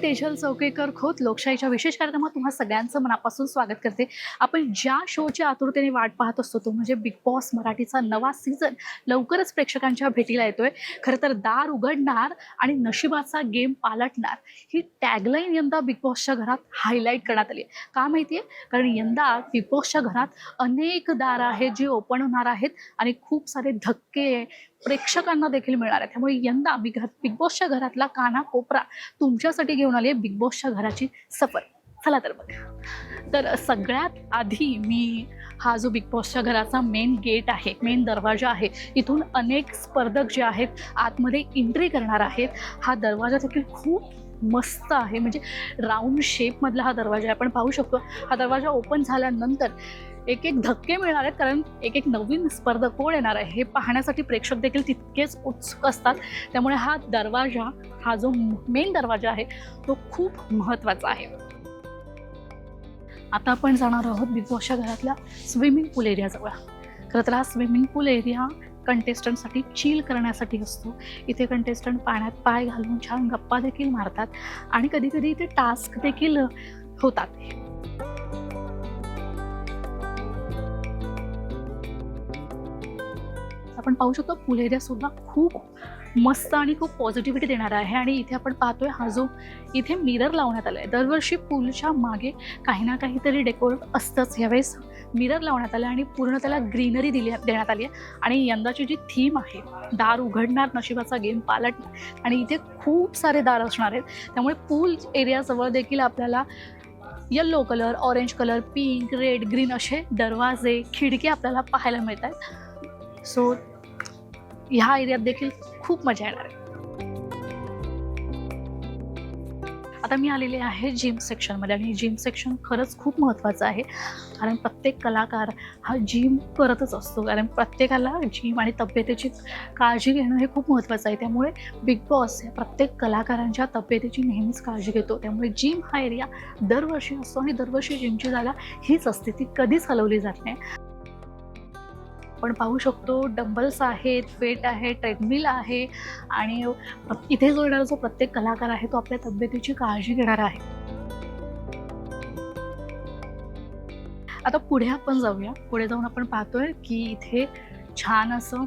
तेजल चौकेकर खोत लोकशाहीच्या विशेष कार्यक्रमात तुम्हा सगळ्यांचं मनापासून स्वागत करते। आपण ज्या शोची आतुरतेने वाट पाहत असतो तो म्हणजे बिग बॉस मराठीचा नवा सीझन लवकरच प्रेक्षकांच्या भेटीला येतोय। खरं तर दार उघडणार आणि नशिबाचा गेम पालटणार ही टॅगलाईन यंदा बिग बॉसच्या घरात हायलाईट करण्यात आली आहे। का माहितीये? कारण यंदा बिग बॉसच्या घरात अनेक दार आहेत जी ओपन होणार आहेत आणि खूप सारे धक्के प्रेक्षकांना देखील मिळणार आहेत। त्यामुळे यंदा बिग बॉसच्या घरातला कानाकोपरा तुमच्यासाठी घेऊन आली आहे बिग बॉसच्या घराची सफर। चला तर बघ। तर सगळ्यात आधी मी हा जो बिग बॉसच्या घराचा मेन गेट आहे, मेन दरवाजा आहे, इथून अनेक स्पर्धक जे आहेत आतमध्ये एंट्री करणार आहेत। हा दरवाजा देखील खूप मस्त आहे, म्हणजे राऊंड शेपमधला हा दरवाजा आहे। आपण पाहू शकतो हा दरवाजा ओपन झाल्यानंतर एक एक धक्के मिळणार आहेत, कारण एक एक नवीन स्पर्धक कोण येणार आहे हे पाहण्यासाठी प्रेक्षक देखील तितकेच उत्सुक असतात। त्यामुळे हा दरवाजा, हा जो मेन दरवाजा आहे तो खूप महत्त्वाचा आहे। आता आपण जाणार आहोत बिग बॉसच्या घरातल्या स्विमिंग पूल एरियाजवळ। खरं तर हा स्विमिंग पूल एरिया कंटेस्टंटसाठी चिल करण्यासाठी असतो। इथे कंटेस्टंट पाण्यात पाय घालून छान गप्पा देखील मारतात आणि कधी कधी इथे टास्क देखील होतात। आपण पाहू शकतो पूल एरिया सुद्धा खूप मस्त आणि खूप पॉझिटिव्हिटी देणारा आहे। आणि इथे आपण पाहतोय हा जो इथे मिरर लावण्यात आला आहे। दरवर्षी पूलच्या मागे काही ना काहीतरी डेकोर असतंच, यावेळेस मिरर लावण्यात आलं आणि पूर्ण त्याला ग्रीनरी देण्यात आली आहे। आणि यंदाची जी थीम आहे दार उघडणार नशिबाचा गेम पालटणार, आणि इथे खूप सारे दार असणार आहेत। त्यामुळे पूल एरियाजवळ देखील आपल्याला yellow colour, orange colour, pink, red, green असे दरवाजे, खिडकी आपल्याला पाहायला मिळत आहेत। सो ह्या एरियात देखील खूप मजा येणार आहे। आता मी आलेले आहे जिम सेक्शनमध्ये, आणि जिम सेक्शन खरंच खूप महत्त्वाचं आहे, कारण प्रत्येक कलाकार हा जिम करतच असतो। कारण प्रत्येकाला जिम आणि तब्येतीची काळजी घेणं हे खूप महत्त्वाचं आहे। त्यामुळे बिग बॉस या प्रत्येक कलाकारांच्या तब्येतीची नेहमीच काळजी घेतो। त्यामुळे जिम हा एरिया दरवर्षी असतो आणि दरवर्षी जिमची जागा हीच असते, ती कधीच हलवली जात नाही। आपण पाहू शकतो डंबल्स आहेत, वेट आहे, ट्रेडमिल आहे, आणि इथे जो येणारा जो प्रत्येक कलाकार आहे तो आपल्या तब्येतीची काळजी घेणार आहे। आता पुढे आपण जाऊया। पुढे जाऊन आपण पाहतोय की इथे छान असं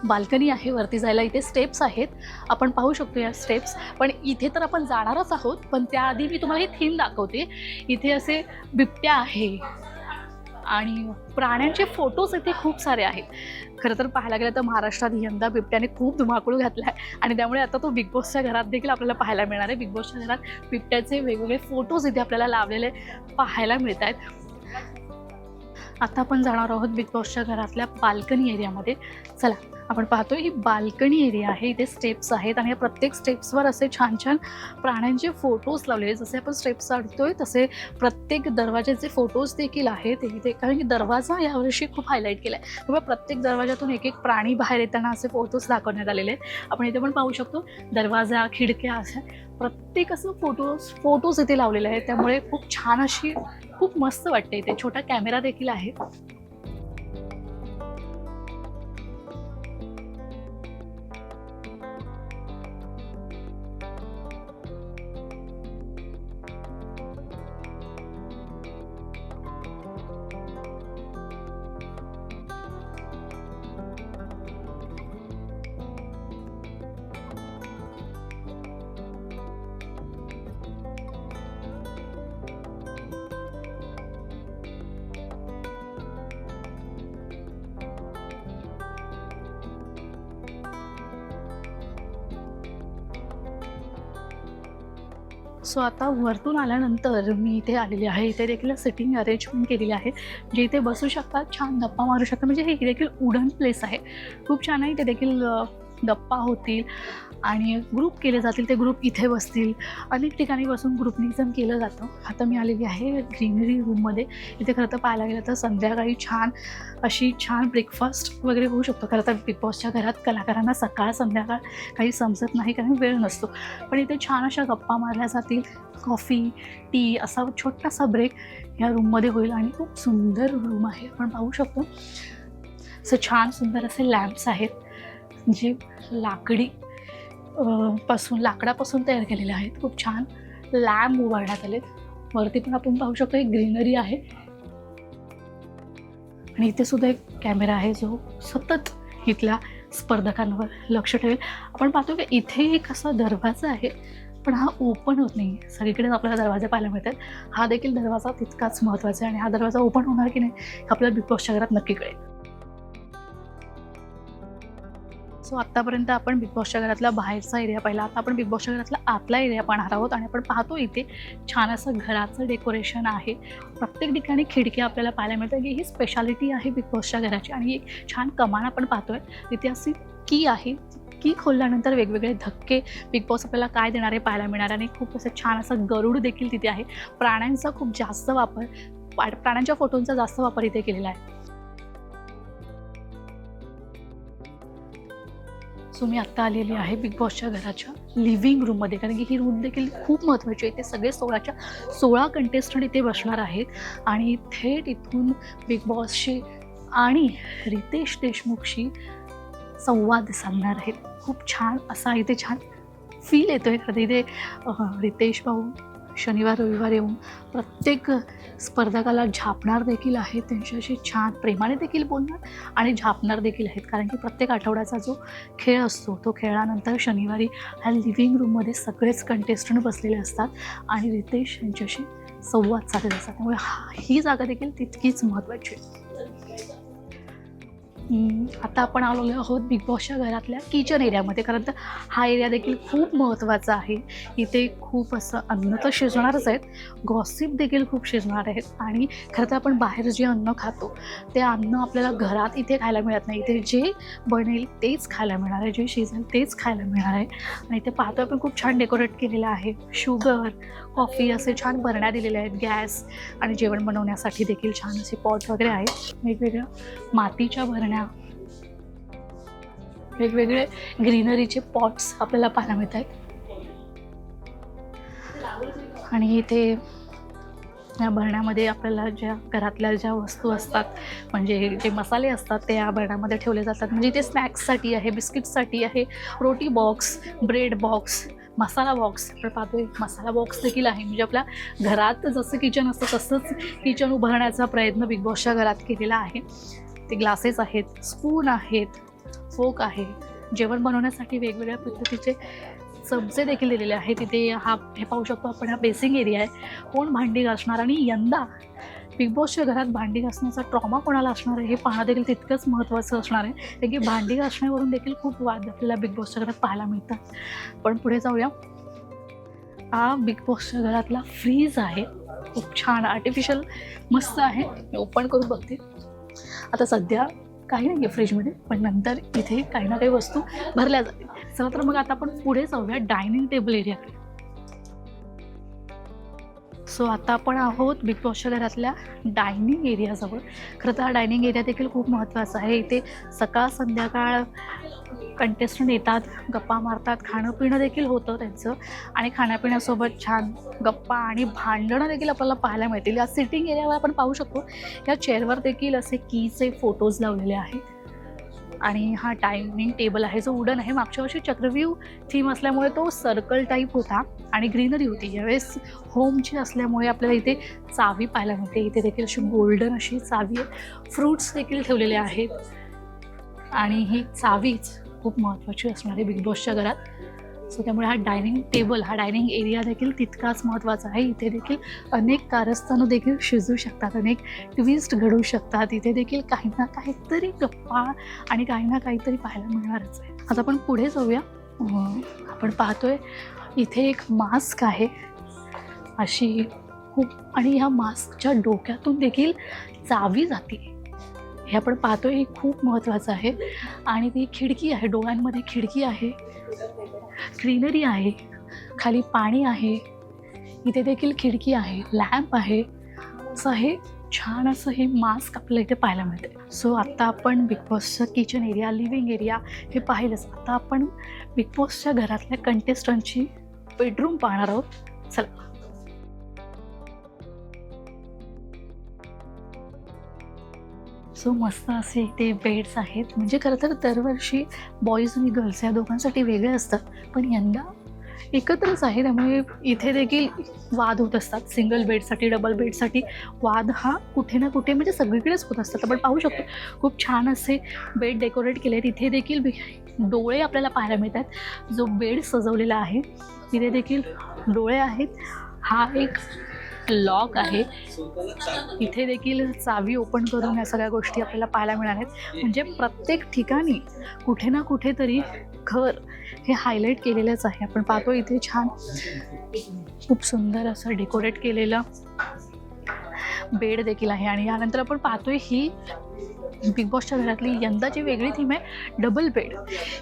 बाल्कनी आहे, वरती जायला इथे स्टेप्स आहेत। आपण पाहू शकतो या स्टेप्स, पण इथे तर आपण जाणारच आहोत, पण त्याआधी मी तुम्हाला ही थीम दाखवते। इथे असे बिबट्या आहे आणि प्राण्यांचे फोटोज इथे खूप सारे आहेत। खरं तर पाहायला गेलं तर महाराष्ट्रात यंदा बिबट्याने खूप धुमाकूळ घातला आहे, आणि त्यामुळे आता तो बिग बॉसच्या घरात देखील आपल्याला पाहायला मिळणार आहे। बिग बॉसच्या घरात बिबट्याचे वेगवेगळे फोटोज इथे आपल्याला लावलेले पाहायला मिळत आहेत। आता आपण जाणार आहोत बिग बॉसच्या घरातल्या बाल्कनी एरियामध्ये। चला, आपण पाहतोय ही बाल्कनी एरिया आहे, इथे स्टेप्स आहेत, आणि या प्रत्येक स्टेप्सवर असे छान छान प्राण्यांचे फोटोज लावलेले। जसे आपण स्टेप्स चढतोय तसे प्रत्येक दरवाजाचे फोटोज देखील आहेत इथे, कारण की दरवाजा यावर्षी खूप हायलाईट केला आहे। त्यामुळे प्रत्येक दरवाजातून एक एक प्राणी बाहेर येताना असे फोटोज दाखवण्यात आलेले आहेत। आपण इथे पण पाहू शकतो दरवाजा, खिडक्या अशा प्रत्येक असं फोटोज इथे लावलेले आहेत। त्यामुळे खूप छान अशी, खूप मस्त वाटते। इथे छोटा कॅमेरा देखील आहे। सो आता वरतून आल्यानंतर मी इथे आलेली आहे। इथे देखील सिटिंग अरेंजमेंट केलेली आहे, जे इथे बसू शकतात, छान गप्पा मारू शकतात। म्हणजे हे देखील वुडन प्लेस आहे, खूप छान आहे। इथे देखील गप्पा होतील आणि ग्रुप केले जातील, ते ग्रुप इथे बसतील। अनेक ठिकाणी बसून ग्रुपनिझम केलं जातं। आता मी आलेली आहे ग्रीनरी रूममध्ये। इथे खरं तर पाहायला गेलं तर संध्याकाळी छान ब्रेकफास्ट वगैरे होऊ शकतो। खरं तर बिग बॉसच्या घरात कलाकारांना सकाळ संध्याकाळ काही समजत नाही, कारण वेळ नसतो, पण इथे छान अशा गप्पा मारल्या जातील। कॉफी, टी असा छोटासा ब्रेक या रूममध्ये होईल, आणि खूप सुंदर रूम आहे। आपण पाहू शकतो असं छान सुंदर असे लॅम्प्स आहेत, जे लाकडी पासून लाकडापासून तयार केलेले आहेत. खूप छान लॅम्प उभारण्यात आलेत. वरती पण आपण पाहू शकतो एक ग्रीनरी आहे आणि इथे सुद्धा एक कॅमेरा आहे जो सतत इथल्या स्पर्धकांवर लक्ष ठेवेल. आपण पाहतो की इथे एक असा दरवाजा आहे, पण हा ओपन होत नाही. सगळीकडेच आपल्याला दरवाजे पाहायला मिळतात. हा देखील दरवाजा तितकाच महत्त्वाचा आहे आणि हा दरवाजा ओपन होणार की नाही हे आपल्याला बिग बॉसच्या घरात नक्की कळेल. सो आत्तापर्यंत आपण बिग बॉसच्या घरातला बाहेरचा एरिया पाहिला. आता आपण बिग बॉसच्या घरातला आतला एरिया पाहणार आहोत आणि आपण पाहतो इथे छान असं घराचं डेकोरेशन आहे. प्रत्येक ठिकाणी खिडकी आपल्याला पाहायला मिळतं की ही स्पेशालिटी आहे बिग बॉसच्या घराची. आणि एक छान कमान आपण पाहतोय. तिथे अशी की आहे. की खोलल्यानंतर वेगवेगळे धक्के बिग बॉस आपल्याला काय देणारे पाहायला मिळणार. आणि खूप असं छान असं गरुड देखील तिथे आहे. प्राण्यांचा खूप जास्त वापर, प्राण्यांच्या फोटोंचा जास्त वापर इथे केलेला आहे. सो मी आत्ता आलेली आहे बिग बॉसच्या घराच्या लिव्हिंग रूममध्ये, कारण की ही रूम देखील खूप महत्त्वाची आहे. इथे सगळे 16 कंटेस्टंट इथे बसणार आहेत आणि थेट इथून बिग बॉसशी आणि रितेश देशमुखशी संवाद साधणार आहेत. खूप छान असा इथे छान फील येतो आहे. खरं इथे रितेश भाऊ शनिवार रविवार येऊन प्रत्येक स्पर्धकाला झापणार देखील आहेत. त्यांच्याशी छान प्रेमाने देखील बोलणार आणि झापणार देखील आहेत. कारण की प्रत्येक आठवड्याचा जो खेळ असतो तो खेळानंतर शनिवारी ह्या लिव्हिंग रूममध्ये सगळेच कंटेस्टंट बसलेले असतात आणि रितेश यांच्याशी संवाद साधत असतात. त्यामुळे ही जागा देखील तितकीच महत्त्वाची आहे. आता आपण आलेलो आहोत बिग बॉसच्या घरातल्या किचन एरियामध्ये. कारण तर हा एरिया देखील खूप महत्त्वाचा आहे. इथे खूप असं अन्न तर शिजणारच आहेत, गॉसिप देखील खूप शिजणार आहेत. आणि खरं तर आपण बाहेर जे अन्न खातो ते अन्न आपल्याला घरात इथे खायला मिळत नाही. इथे जे बनेल तेच खायला मिळणार आहे, जे शिजेल तेच खायला मिळणार आहे. आणि इथे पाहतो आपण खूप छान डेकोरेट केलेलं आहे. शुगर, कॉफी असे छान भरण्या दिलेल्या आहेत. गॅस आणि जेवण बनवण्यासाठी देखील छान असे पॉट वगैरे आहेत. वेगवेगळ्या मातीच्या भरण्या, वेगवेगळे ग्रीनरीचे पॉट्स आपल्याला पाहायला मिळत आहेत. आणि इथे या भरण्यामध्ये आपल्याला ज्या घरातल्या ज्या वस्तू असतात, म्हणजे जे मसाले असतात ते या भरण्यामध्ये ठेवले जातात. म्हणजे इथे स्नॅक्ससाठी आहे, बिस्किट्ससाठी आहे, रोटी बॉक्स, ब्रेड बॉक्स, मसाला बॉक्स. आपण पाहतोय मसाला बॉक्स देखील आहे. म्हणजे आपल्या घरात जसं किचन असतं तसंच किचन उभारण्याचा प्रयत्न बिग बॉसच्या घरात केलेला आहे. ते ग्लासेस आहेत, स्पून आहेत, फोक आहे. जेवण बनवण्यासाठी वेगवेगळ्या पद्धतीचे चमचे देखील दिलेले आहेत. तिथे हे पाहू शकतो आपण, हा बेसिंग एरिया आहे. कोण भांडी घासणार आणि यंदा बिग बॉसच्या घरात भांडी घासण्याचा ट्रॉमा कोणाला असणार आहे हे पाहणं देखील तितकंच महत्त्वाचं असणार आहे. कारण की भांडी घासण्यावरून देखील खूप वाद आपल्याला बिग बॉसच्या घरात पाहायला मिळतात. पण पुढे जाऊया. हा बिग बॉसच्या घरातला फ्रीज आहे. खूप छान आर्टिफिशियल मस्त आहे. मी ओपन करून बघते. आता सध्या काही नाही आहे फ्रीजमध्ये, पण नंतर इथे काही ना काही वस्तू भरल्या जातील. चला तर मग आता आपण पुढे जाऊया डायनिंग टेबल एरियाकडे. सो आता आपण आहोत बिग बॉसच्या घरातल्या डायनिंग एरियाजवळ. खरं तर हा डायनिंग एरिया देखील खूप महत्त्वाचा आहे. इथे सकाळ संध्याकाळ कंटेस्टंट येतात, गप्पा मारतात, खाणं पिणं देखील होतं त्यांचं. आणि खाण्यापिण्यासोबत छान गप्पा आणि भांडणं देखील आपल्याला पाहायला मिळतील. या सिटिंग एरियावर आपण पाहू शकतो या चेअरवर देखील असे कीचे फोटोज लावलेले आहेत. आणि हा डायनिंग टेबल आहे जो वुडन आहे. मागच्या वर्षी चक्रव्यूह थीम असल्यामुळे तो सर्कल टाईप होता आणि ग्रीनरी होती. यावेळेस होमची असल्यामुळे आपल्याला इथे चावी पाहायला मिळते. इथे देखील अशी गोल्डन अशी चावी आहे. फ्रूट्स देखील ठेवलेले आहेत. आणि ही चावीच खूप महत्त्वाची असणार आहे बिग बॉसच्या घरात. सो त्यामुळे हा डायनिंग टेबल, हा डायनिंग एरिया देखील तितकाच महत्त्वाचा आहे. इथे देखील अनेक कारस्थानं देखील शिजू शकतात, अनेक ट्विस्ट घडू शकतात. इथे देखील काही ना काहीतरी गप्पा आणि काही ना काहीतरी पाहायला मिळणारच आहे. आता आपण पुढे जाऊया. आपण पाहतोय इथे एक मास्क आहे अशी खूप, आणि ह्या मास्कच्या डोक्यातून देखील चावी जाते हे आपण पाहतोय. हे खूप महत्त्वाचं आहे. आणि ती खिडकी आहे, डोळ्यांमध्ये खिडकी आहे, ग्रीनरी आहे, खाली पाणी आहे, इथे देखील खिडकी आहे, लॅम्प आहे. असं हे छान असं हे मास्क आपल्याला इथे पाहायला मिळते. सो आत्ता आपण बिग बॉसचं किचन एरिया, लिव्हिंग एरिया हे पाहिलंच. आता आपण बिग बॉसच्या घरातल्या कंटेस्टंटची बेडरूम पाहणार आहोत. चला. सो मस्त असे इथे बेड्स आहेत. म्हणजे खरं तर दरवर्षी बॉईज आणि गर्ल्स या दोघांसाठी वेगळे असतात, पण यंदा एकत्रच आहे. त्यामुळे इथे देखील वाद होत असतात. सिंगल बेडसाठी, डबल बेडसाठी वाद हा कुठे ना कुठे म्हणजे सगळीकडेच होत असतात. आपण पाहू शकतो खूप छान असे बेड डेकोरेट केले आहेत. इथे देखील डोळे आपल्याला पाहायला मिळतात. जो बेड सजवलेला आहे तिथे देखील डोळे आहेत. हा एक लॉक आहे. इथे देखील चावी ओपन करून या सगळ्या गोष्टी आपल्याला पाहायला मिळणार आहेत. म्हणजे प्रत्येक ठिकाणी कुठे ना कुठेतरी घर हे हायलाईट केलेलंच आहे. आपण पाहतो इथे छान खूप सुंदर असं डेकोरेट केलेलं बेड देखील आहे. आणि यानंतर आपण पाहतोय ही बिग बॉसच्या घरातली यंदाची वेगळी थीम आहे डबल बेड.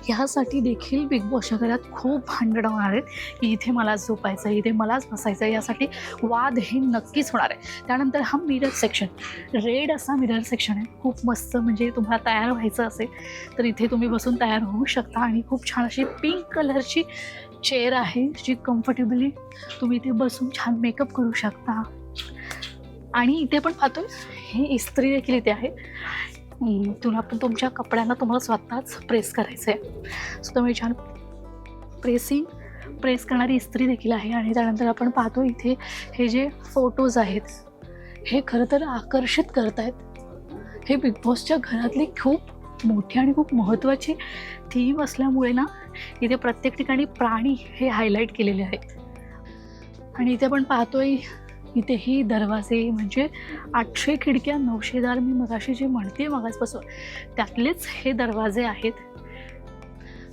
ह्यासाठी देखील बिग बॉसच्या घरात खूप भांडणं होणार आहेत की इथे मलाच झोपायचं, इथे मलाच बसायचं. यासाठी वाद हे नक्कीच होणार आहे. त्यानंतर हा मिरर सेक्शन, रेड असा मिरर सेक्शन आहे. खूप मस्त, म्हणजे तुम्हाला तयार व्हायचं असेल तर इथे तुम्ही बसून तयार होऊ शकता. आणि खूप छान अशी पिंक कलरची चेअर आहे जी कम्फर्टेबली तुम्ही इथे बसून छान मेकअप करू शकता. आणि इथे पण पाहतोय हे इस्त्री देखील इथे आहे. तुला पण तुमच्या कपड्यांना तुम्हाला स्वतःच प्रेस करायचं आहे. सो तुम्ही छान प्रेस करणारी इस्त्री देखील आहे. आणि त्यानंतर आपण पाहतो इथे हे जे फोटोज आहेत हे खरं तर आकर्षित करत आहेत. हे बिग बॉसच्या घरातली खूप मोठी आणि खूप महत्त्वाची थीम असल्यामुळे ना इथे प्रत्येक ठिकाणी प्राणी हे हायलाईट केलेले आहेत. आणि इथे आपण पाहतोय इथेही दरवाजे, म्हणजे 800 खिडक्या 900 दार, मी मगाशी जे म्हणते मगाचपासून त्यातलेच हे दरवाजे आहेत.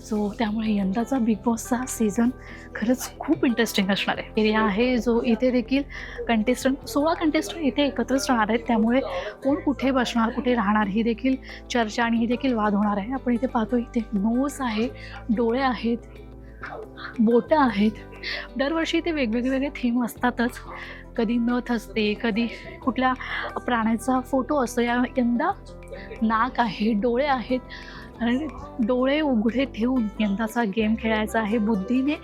सो त्यामुळे यंदाचा बिग बॉसचा सीझन खरंच खूप इंटरेस्टिंग असणार आहे. एरिया आहे जो इथे देखील 16 कंटेस्टंट इथे एकत्रच राहणार आहेत. त्यामुळे कोण कुठे बसणार, कुठे राहणार ही देखील चर्चा आणि ही देखील वाद होणार आहे. आपण इथे पाहतो इथे नोस आहे, डोळे आहेत, बोटं आहेत. दरवर्षी इथे वेगवेगळे थीम असतातच. कधी नथ असते, कधी कुठल्या प्राण्याचा फोटो असतो. यंदा नाक आहे, डोळे आहेत. आणि डोळे उघडे ठेवून यंदाचा गेम खेळायचा आहे. बुद्धीने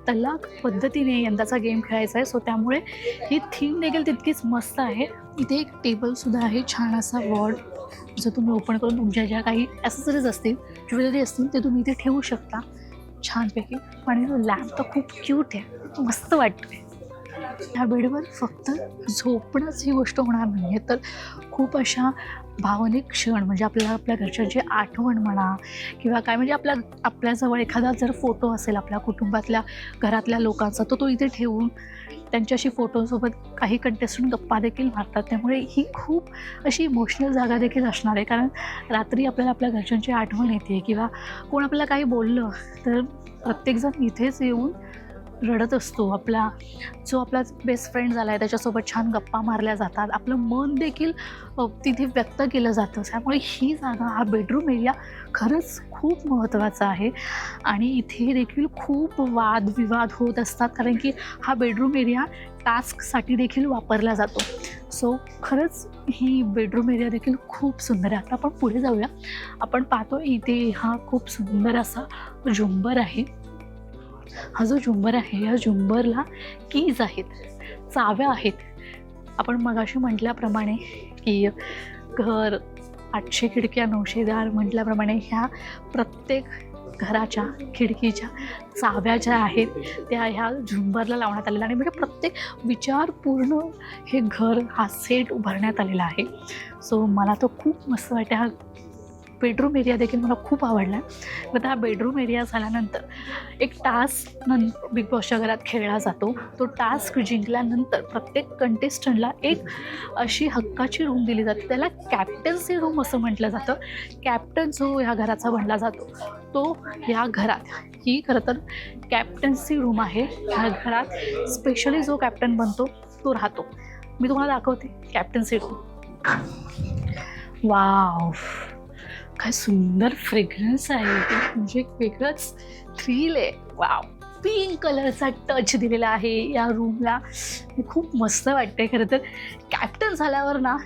तल्लाख पद्धतीने यंदाचा गेम खेळायचा आहे. सो त्यामुळे ही थीम देखील तितकीच मस्त आहे. इथे एक टेबलसुद्धा आहे, छान असा वॉर्ड, जो तुम्ही ओपन करून तुमच्या ज्या काही ॲसेसरीज असतील, ज्वेलरी असतील ते तुम्ही इथे ठेवू शकता छानपैकी. आणि लॅम्प तर खूप क्यूट आहे, मस्त वाटतं. ह्या बेडवर फक्त झोपणंच ही गोष्ट होणार नाही आहे, तर खूप अशा भावनिक क्षण, म्हणजे आपल्याला आपल्या घरच्यांची आठवण म्हणा किंवा काय, म्हणजे आपल्याजवळ एखादा जर फोटो असेल आपल्या कुटुंबातल्या घरातल्या लोकांचा, तो इथे ठेवून त्यांच्याशी फोटोसोबत काही कंटेस्टंट गप्पा देखील मारतात. त्यामुळे ही खूप अशी इमोशनल जागा देखील असणार आहे. कारण रात्री आपल्याला आपल्या घरच्यांची आठवण येते किंवा कोण आपल्याला काही बोललं तर प्रत्येकजण इथेच येऊन रडत असतो. आपला बेस्ट फ्रेंड झाला आहे त्याच्यासोबत छान गप्पा मारल्या जातात. आपलं मन देखील तिथे व्यक्त केलं जातं. त्यामुळे ही जागा, हा बेडरूम एरिया खरंच खूप महत्त्वाचा आहे. आणि इथे देखील खूप वादविवाद होत असतात, कारण की हा बेडरूम एरिया टास्कसाठी देखील वापरला जातो. सो खरंच ही बेडरूम एरिया देखील खूप सुंदर आहे. आता आपण पुढे जाऊया. आपण पाहतो इथे हा खूप सुंदर असा झुंबर आहे. हा जो झुंबर आहे या झुंबरला कीज आहेत, चाव्या आहेत. आपण मगाशी म्हटल्याप्रमाणे की घर 800 खिडक्या 900 दार म्हटल्याप्रमाणे ह्या प्रत्येक घराच्या खिडकीच्या चाव्या ज्या आहेत त्या ह्या झुंबरला लावण्यात आलेल्या. आणि म्हणजे प्रत्येक विचारपूर्ण हे घर, हा सेट उभारण्यात आलेला आहे. सो मला तो खूप मस्त वाटतं. हा बेडरूम एरिया देखील मला खूप आवडला आहे. आता हा बेडरूम एरिया झाल्यानंतर एक टास्क बिग बॉसच्या घरात खेळला जातो. तो टास्क जिंकल्यानंतर प्रत्येक कंटेस्टंटला एक अशी हक्काची रूम दिली जाते. त्याला कॅप्टन्सी रूम असं म्हटलं जातं. कॅप्टन जो ह्या घराचा बनला जातो तो ह्या घरात, ही खरं तर कॅप्टन्सी रूम आहे. ह्या घरात स्पेशली जो कॅप्टन बनतो तो राहतो. मी तुम्हाला दाखवते कॅप्टन्सी रूम. वाव, काय सुंदर फ्रेग्रन्स आहे, म्हणजे एक वेगळंच थ्रिल आहे. वाव, पिंक कलरचा टच दिलेला आहे या रूमला. खूप मस्त वाटते. खरं तर कॅप्टन झाल्यावर ना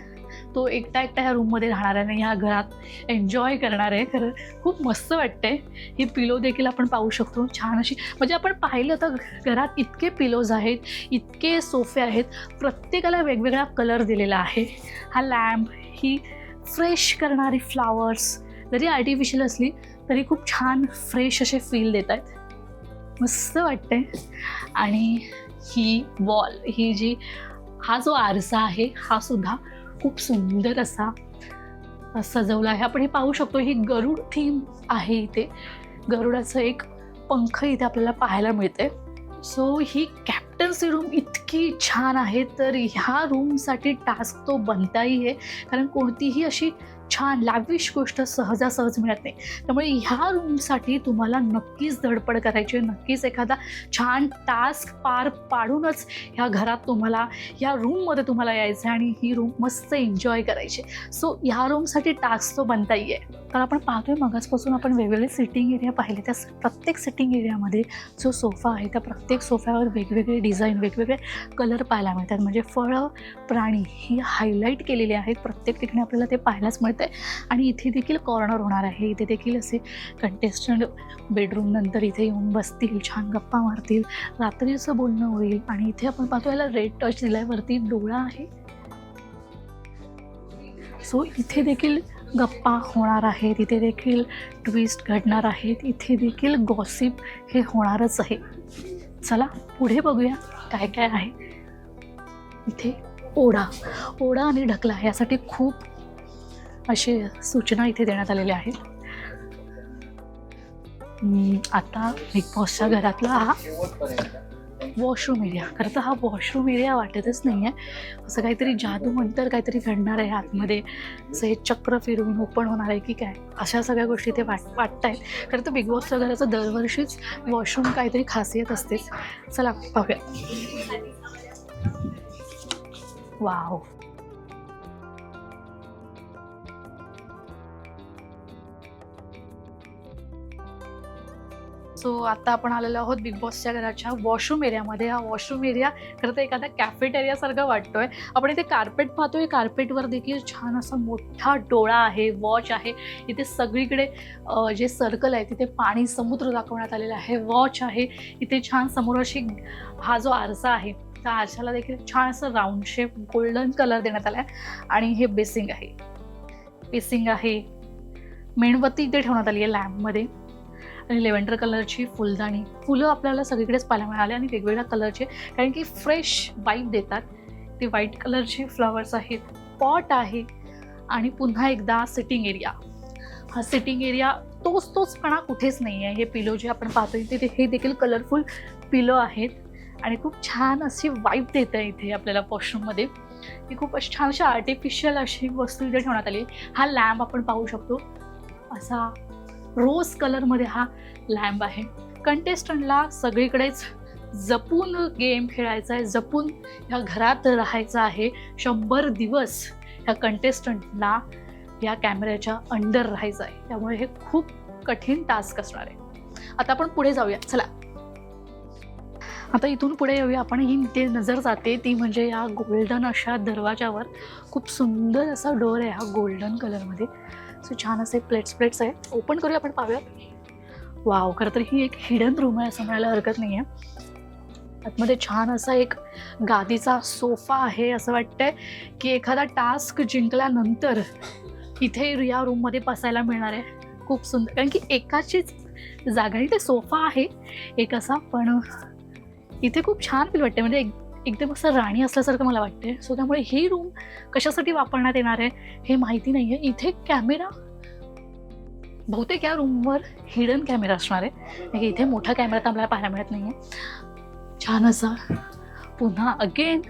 तो एकटा ह्या रूममध्ये राहणार आहे आणि ह्या घरात एन्जॉय करणार आहे. खरं खूप मस्त वाटते. ही पिलो देखील आपण पाहू शकतो, छान अशी. म्हणजे आपण पाहिलं तर घरात इतके पिलोज आहेत, इतके सोफे आहेत, प्रत्येकाला वेगवेगळा कलर दिलेला आहे. हा लॅम्प, ही फ्रेश करणारी फ्लावर्स, जरी आर्टिफिशियल असली तरी खूप छान फ्रेश असे फील देत आहेत. मस्त वाटतंय. आणि ही वॉल, हा जो आरसा आहे हा सुद्धा खूप सुंदर असा सजवला आहे. आपण हे पाहू शकतो, ही गरुड थीम आहे. इथे गरुडाचं एक पंख इथे आपल्याला पाहायला मिळते. सो ही कॅप्टन्सी रूम इतकी छान आहे. तर ह्या रूमसाठी टास्क तो बनताही आहे, कारण कोणतीही अशी छान लॅविश गोष्ट सहजासहज मिळत नाही. त्यामुळे ह्या रूमसाठी तुम्हाला नक्कीच धडपड करायची आहे. नक्कीच एखादा छान टास्क पार पाडूनच ह्या घरात तुम्हाला, ह्या रूममध्ये तुम्हाला यायचं आहे आणि ही रूम मस्त एन्जॉय करायची. सो ह्या रूमसाठी टास्क तो बनताही आहे. तर आपण पाहतोय मगाचपासून आपण वेगवेगळे सिटिंग एरिया पाहिले. त्या प्रत्येक सिटिंग एरियामध्ये जो सोफा आहे त्या प्रत्येक सोफ्यावर वेगवेगळे डिझाईन, वेगवेगळे कलर पाहायला मिळतात. म्हणजे फळं, प्राणी ही हायलाईट केलेली आहेत. प्रत्येक ठिकाणी आपल्याला ते पाहायलाच मिळतं. आणि इथे देखील कॉर्नर होणार आहे. इथे देखील असे कंटेस्टंट बेडरूम नंतर इथे येऊन बसतील, छान गप्पा मारतील, रात्रीचं बोलणं होईल. आणि इथे आपण पाहतो याला रेड टच दिलाय, वरती डोळा आहे. सो इथे देखील गप्पा होणार आहेत, इथे देखील ट्विस्ट घडणार आहेत, इथे देखील गॉसिप हे होणारच आहे. चला पुढे बघूया काय काय आहे. इथे ओढा आणि ढकला यासाठी खूप असे सूचना इथे देण्यात आलेल्या आहेत. आता बिग बॉसच्या घरातला हा वॉशरूम एरिया, खरं तर हा वॉशरूम एरिया वाटतच नाही आहे. असं काहीतरी जादू मंतर काहीतरी घडणार आहे आतमध्ये, असं हे चक्र फिरवून ओपन होणार आहे की काय, अशा सगळ्या गोष्टी इथे वाटत आहेत. खरं तर बिग बॉसच्या घराचं दरवर्षीच वॉशरूम काहीतरी खासियत असतेच. चला पाहूया. वाव, सो आता आपण आलेलो आहोत बिग बॉसच्या घराच्या वॉशरूम एरियामध्ये. हा वॉशरूम एरिया खरं तर एखादा कॅफेटेरियासारखा वाटतोय. आपण इथे कार्पेट पाहतोय, कार्पेटवर देखील छान असा मोठा डोळा आहे, वॉच आहे. इथे सगळीकडे जे सर्कल आहे तिथे पाणी, समुद्र दाखवण्यात आलेला आहे. वॉच आहे इथे छान समोर. अशी हा जो आरसा आहे त्या आरशाला देखील छान असं राऊंड शेप गोल्डन कलर देण्यात आला आहे. आणि हे बेसिंग आहे. मेणबत्ती इथे ठेवण्यात आली आहे लॅम्पमध्ये. आणि लेव्हेंडर कलरची फुलं आपल्याला सगळीकडेच पाहायला मिळाले आणि वेगवेगळ्या कलरचे, कारण की फ्रेश वाईब देतात. ते व्हाईट कलरचे फ्लॉवर्स आहेत, पॉट आहे. आणि पुन्हा एकदा सिटिंग एरिया. हा सिटिंग एरिया तोचपणा कुठेच नाही आहे. हे पिलो जे आपण पाहतोय ते हे देखील कलरफुल पिलो आहेत आणि खूप छान अशी वाईब देत आहे इथे आपल्याला वॉशरूममध्ये. ही खूप अशी छान अशी आर्टिफिशियल अशी वस्तू इथे ठेवण्यात आली. हा लॅम्प आपण पाहू शकतो, असा रोज कलरमध्ये हा लॅम्प आहे. कंटेस्टंटला सगळीकडेच जपून गेम खेळायचा आहे, जपून ह्या घरात राहायचं आहे. 100 दिवस ह्या कंटेस्टंटला या कॅमेऱ्याच्या अंडर राहायचं आहे. त्यामुळे हे खूप कठीण टास्क असणार आहे. आता आपण पुढे जाऊया. चला आता इथून पुढे येऊया आपण. ही ते नजर जाते ती म्हणजे या गोल्डन अशा दरवाजावर खूप सुंदर असा डोर आहे हा गोल्डन कलरमध्ये. सो छान असे प्लेट्स आहे. ओपन करूया, आपण पाहूयात. वाव, खरं तर ही एक हिडन रूम आहे असं म्हणायला हरकत नाही आहे. आतमध्ये छान असा एक गादीचा सोफा आहे. असं वाटतंय की एखादा टास्क जिंकल्यानंतर इथे या रूममध्ये बसायला मिळणार आहे. खूप सुंदर, कारण की एकाचीच जागा इथे सोफा आहे एक असा, पण इथे खूप छान फील वाटते. म्हणजे एकदम असं राणी असल्यासारखं मला वाटते. सो त्यामुळे ही रूम कशासाठी वापरण्यात येणार आहे हे माहिती नाही आहे. इथे कॅमेरा बहुतेक या रूमवर हिडन कॅमेरा असणार आहे. इथे मोठा कॅमेरा तर आपल्याला पाहायला मिळत नाही आहे. छान असा पुन्हा अगेन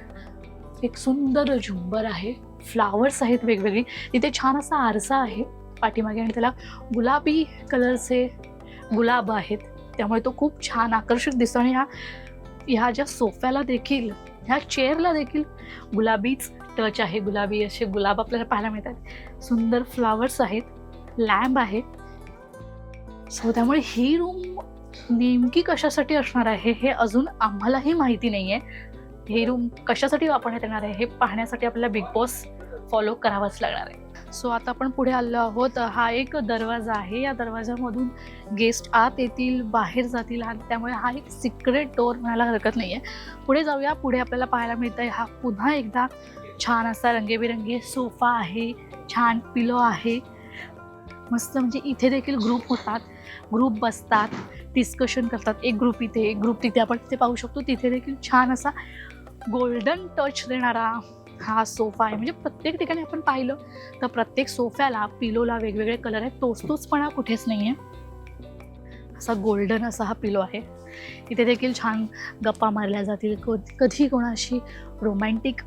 एक सुंदर झुंबर आहे. फ्लावर्स आहेत वेगवेगळी. इथे छान असा आरसा आहे पाठीमागे आणि त्याला गुलाबी कलरचे गुलाब आहेत. त्यामुळे तो खूप छान आकर्षक दिसतो. आणि ह्या ज्या सोफ्याला देखील, ह्या चेअरला देखील गुलाबीच टच आहे. गुलाबी असे गुलाब आपल्याला पाहायला मिळतात. सुंदर फ्लावर्स आहेत, लॅम्प आहे. सो त्यामुळे ही रूम नेमकी कशासाठी असणार आहे हे अजून आम्हालाही माहिती नाही आहे. ही रूम कशासाठी वापरण्यात येणार आहे हे पाहण्यासाठी आपल्याला बिग बॉस फॉलो करावाच लागणार आहे. सो आता आपण पुढे आलो आहोत. हा एक दरवाजा आहे. या दरवाजामधून गेस्ट आत येतील, बाहेर जातील. आणि त्यामुळे हा एक सिक्रेट डोअर म्हणायला हरकत नाही आहे. पुढे जाऊया. पुढे आपल्याला पाहायला मिळतं आहे हा पुन्हा एकदा छान असा रंगीबेरंगी सोफा आहे, छान पिलो आहे मस्त. म्हणजे इथे देखील ग्रुप होतात, ग्रुप बसतात, डिस्कशन करतात. एक ग्रुप इथे, एक ग्रुप तिथे. आपण तिथे पाहू शकतो तिथे देखील छान असा गोल्डन टच देणारा हा सोफा आहे. म्हणजे प्रत्येक ठिकाणी आपण पाहिलं तर प्रत्येक सोफ्याला, पिलोला वेगवेगळे कलर आहेत. तोचपणा कुठेच नाही आहे. असा गोल्डन असा हा पिलो आहे. इथे देखील छान गप्पा मारल्या जातील. कधी कोणाशी रोमॅन्टिक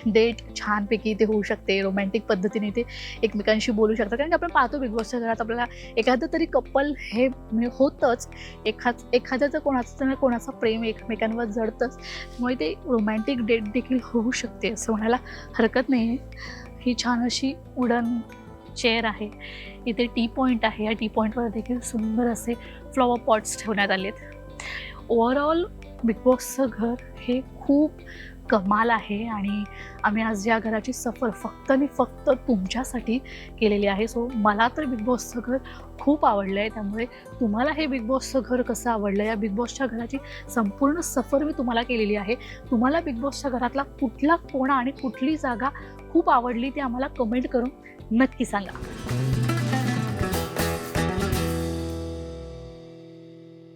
डेट छानपैकी इथे होऊ शकते. रोमॅन्टिक पद्धतीने ते एकमेकांशी बोलू शकतात. कारण की आपण पाहतो बिग बॉसच्या घरात आपल्याला एखादं तरी कपल हे होतंच. एखाद्याचं कोणाचं ना कोणाचं प्रेम एकमेकांवर जडतंच. त्यामुळे ते रोमॅन्टिक डेट देखील होऊ शकते असं म्हणायला हरकत नाही आहे. ही छान अशी वुडन चेअर आहे. इथे टी पॉईंट आहे. या टी पॉईंटवर देखील सुंदर असे फ्लॉवर पॉट्स ठेवण्यात आलेत. ओव्हरऑल बिग बॉसचं घर हे खूप कमाल आहे आणि आम्ही आज या घराची सफर फक्त आणि फक्त तुमच्यासाठी केलेली आहे. सो मला तर बिग बॉसचं घर खूप आवडलं आहे. त्यामुळे तुम्हाला हे बिग बॉसचं घर कसं आवडलं, या बिग बॉसच्या घराची संपूर्ण सफर मी तुम्हाला केलेली आहे. तुम्हाला बिग बॉसच्या घरातला कुठला कोणा आणि कुठली जागा खूप आवडली ते आम्हाला कमेंट करून नक्की सांगा.